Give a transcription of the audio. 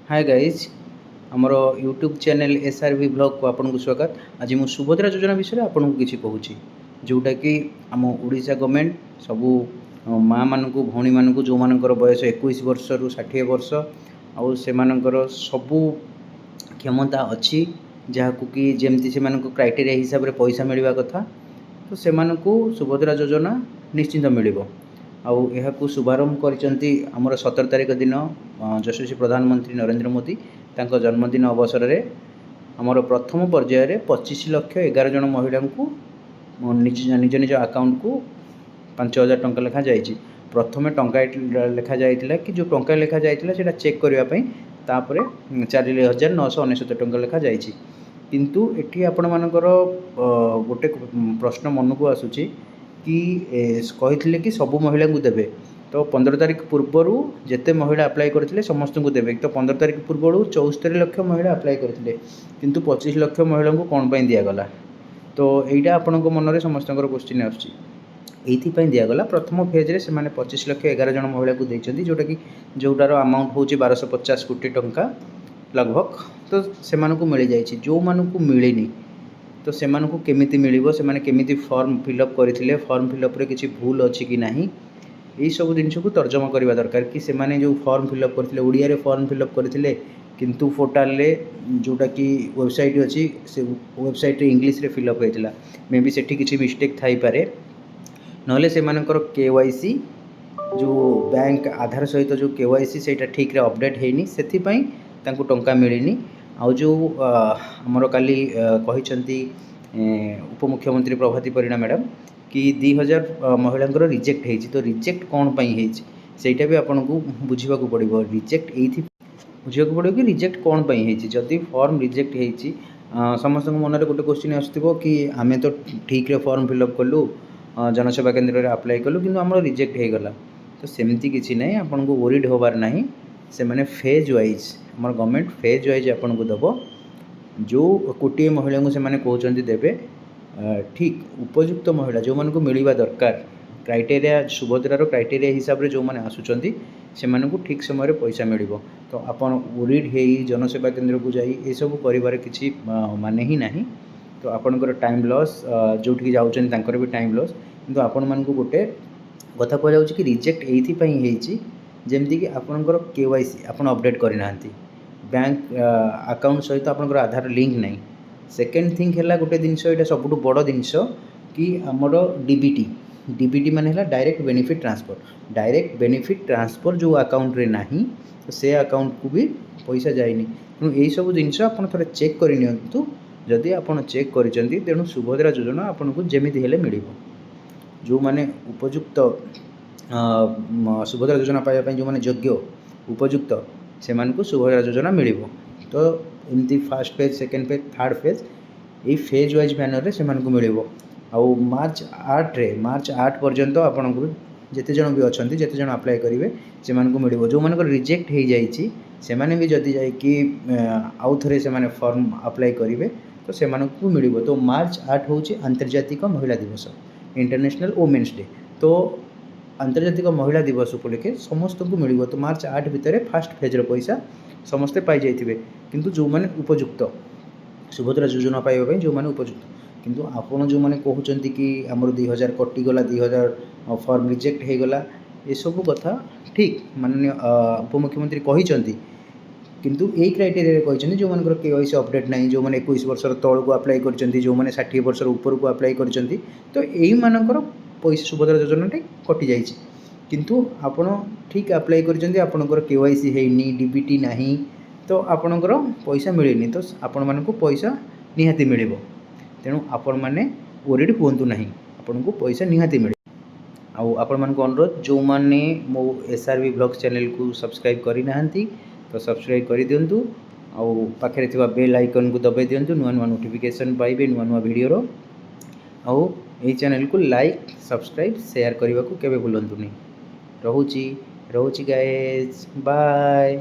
Hi guys आमर YouTube channel SRV blog को आपन को स्वागत। आज मु सुभद्रा योजना विषय आपन को किसी कहूँ जोटा कि आम ओडिशा गवर्नमेंट सबू माँ मानक भौणी मानक जो मानकर बयस 21 वर्ष रु 60 वर्ष आउ से सबू क्षमता अच्छी जहाँ कि जमती से क्राइटेरिया हिसाब से पैसा मिलवा कथा तो से सुभद्रा योजना निश्चिंत मिल आउ शुभारंभ करमर 17 तारिख दिन यशस्वी प्रधानमंत्री नरेंद्र मोदी तांको जन्मदिन अवसर में आमर प्रथम पर्यायर 25 लाख 11 जन महिला को निज निज अकाउंट को 5,000 टंका लेखा जाइए। प्रथम टंका लेखा जाइए कि जो टंका लेखा जाइए चेक करने 4,999 टंका लेखा जाइए। किंतु एटी आपण मानकर गोटे प्रश्न मन को आसूची कि कही कि सबू महिला को देवे तो 15 तारिख पूर्वर जिते महिला अप्लाई करते समस्त को देवे तो 15 तारिख पूर्व 74 लाख महिला अप्लाई करते किंतु 25 लाख महिला को कौन पर दिगला तो यहाँ आपण मन में समस्त क्वेश्चन आईपाई दिगला। प्रथम फेज्रे से 25 लाख 11 जन महिला को देते जोटा कि जोटार अमाउंट हूँ 1250 कोटी टंका लगभग तो से मिल जाए। जो मानू मिलनी तो से केमिति मिलिबो से केमिति फॉर्म फिलअप करथिले फॉर्म फिलअप रे किसी भूल अच्छी कि नहीं यही सब जिन को तर्जमा करवा दरकार कि से जो फॉर्म फिलअप करथिले ओडिया रे फॉर्म फिलअप करथिले किंतु पोर्टल रे जोटा कि वेबसाइट अच्छी से वेबसाइट रे इंग्लिश रे फिलअप होइतिला मे बी सेठी किसी मिस्टेक थाई पारे नले से केवाईसी जो बैंक आधार सहित जो केवाईसी सेटा ठीक रे अपडेट हेनी सेथि पई तांको टंका मिलिनी। आउ जो आमर काली कही उपमुख्यमंत्री प्रभाती परिणा मैडम कि 2000 महिला रिजेक्ट होती तो रिजेक्ट कौन पाई सेटा भी आपन को बुझा पड़ो रिजेक्ट ये बुझा पड़ो कि रिजेक्ट कौन पाई जदि फॉर्म रिजेक्ट होती समस्त मन में गोटे क्वेश्चन आसो कि आम तो ठीक रे फॉर्म फिलअप कलु जनसेवा केन्द्र में अप्लाई कलु कि आम रिजेक्ट हो गला तो सेमती किसी ना आपन को वरीड होबार नहीं से मैंने फेज वाइज आम गवर्नमेंट फेज वाइज आपन को दब जो कोटी महिला को से कहते देवे ठीक उपयुक्त महिला जो मान को मिलवा दरकार क्राइटेरिया सुभद्रार क्राइटेरिया हिसाब से जो मैंने आसुँच से ठीक समय पैसा मिल तो आपन वरीड है जनसेवा केन्द्र को जाई ये सब कर किसी माने ही ना तो आपणकर टाइम लॉस जोठी जाऊँच भी टाइम लॉस किंतु आपण मानक गोटे कथा कह कि रिजेक्ट ये जमती कि आपणकर केवाईसी आपन अपडेट करना बैंक अकाउंट सहित आपनकर आधार लिंक नहीं। सेकेंड थिंग है गोटे जिनस यहाँ सब बड़ जिनस कि आमर डीबीटी माने है डायरेक्ट बेनिफिट ट्रांसफर जो अकाउंट रे नहीं तो से अकाउंट को भी पैसा जाइनी तेणु यही सब जिनस आप थे चेक करनी जदि आप चेक कर तेणु सुभद्रा योजना आपन को जमीती हेले मिल जो माने उपयुक्त सुभद्रा योजना पाइबा जो माने योग्य उपयुक्त से सुभद्रा योजना मिल तो एमती fast phase second phase third phase ये फेज वाइज मैनर से मिल आउ मार्च 8 पर्यंत आपन को जिते जन भी अच्छा जिते जन अप्लाई करेंगे से मिल जो मान रिजेक्ट हो जाइए से भी जदि आउ थे से फॉर्म अप्लाई करेंगे तो से मिल तो मार्च 8 हूँ आंतर्जातिक महिला दिवस इंटरनेशनल वुमेन्स डे तो आंतर्जातिक महिला दिवस उपलक्षे समस्त को मिल तो मार्च 8 भितर फास्ट फेज्र पैसा समस्ते पाई जाइए किंतु जो मैंने उपयुक्त सुभद्रा योजना पाइबा जो मैंने उपयुक्त किंतु आपन जो मैंने कहते कि आमर 2000 कटिगला 2000 फॉर्म रिजेक्ट हो गला ये सब कथा ठीक माननीय उपमुख्यमंत्री कहते किंतु यही क्राइटेरिया कहते जो मानकर केवाईसी अपडेट नहीं जो मैंने 21 वर्ष तौल को अप्लाई कर जो मैंने 60 वर्ष ऊपर को अप्लाई कर तो यही मानकर पैसा सुभद्रा योजना कटि जाइए किंतु आपण ठीक अप्लाई कर केवाईसी हैनी डीबीटी नहीं तो आपणकर पैसा मिलनी तो आपण मानक पैसा निहाती मिल तेणु आपण मैंने वरीड हूँ ना आपन को पैसा निहाती मिले आउ आपण मानक अनुरोध जो मैंने मो एसआरवी ब्लॉग चैनल को सब्सक्राइब करना तो सब्सक्राइब कर दिंतु आउ पाखे बेल आइकन को दबाई दिंतु नुआ नुआ नोटिफिकेशन पाइबे नुआ नुआ वीडियो आउ यही चैनल को लाइक सब्सक्राइब शेयर करने को केवे भूलंतुनी। रोची गाइज बाय।